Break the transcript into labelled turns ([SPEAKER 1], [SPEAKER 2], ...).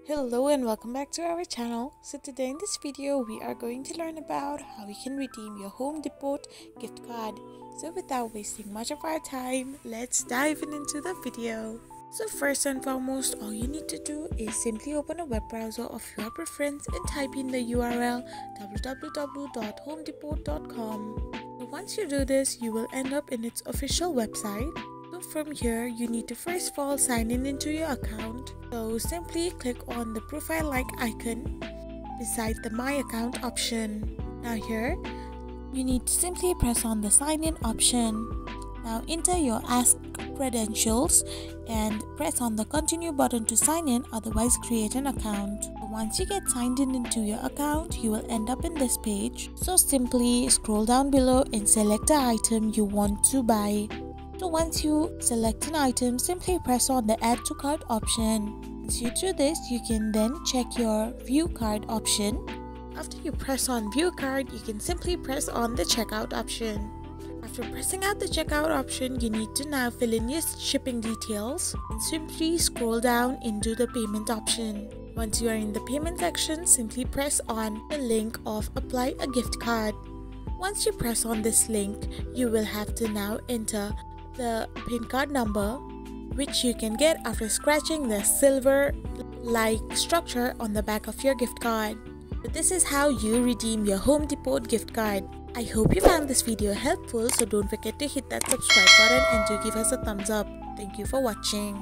[SPEAKER 1] Hello and welcome back to our channel. So today in this video we are going to learn about how you can redeem your Home Depot gift card. So without wasting much of our time, let's dive into the video. So first and foremost, all you need to do is simply open a web browser of your preference and type in the URL www.homedepot.com. So once you do this, you will end up in its official website. So from here, you need to first of all sign in into your account. So simply click on the profile like icon beside the My Account option. Now here, you need to simply press on the sign in option. Now enter your Ask credentials and press on the continue button to sign in, otherwise create an account. Once you get signed in into your account, you will end up in this page. So simply scroll down below and select the item you want to buy. So once you select an item, simply press on the add to cart option. Once you do this, you can then check your view cart option. After you press on view cart, you can simply press on the checkout option. After pressing out the checkout option, you need to now fill in your shipping details and simply scroll down into the payment option. Once you are in the payment section, simply press on the link of apply a gift card. Once you press on this link, you will have to now enter the PIN card number, which you can get after scratching the silver-like structure on the back of your gift card. So this is how you redeem your Home Depot gift card. I hope you found this video helpful, so don't forget to hit that subscribe button and do give us a thumbs up. Thank you for watching.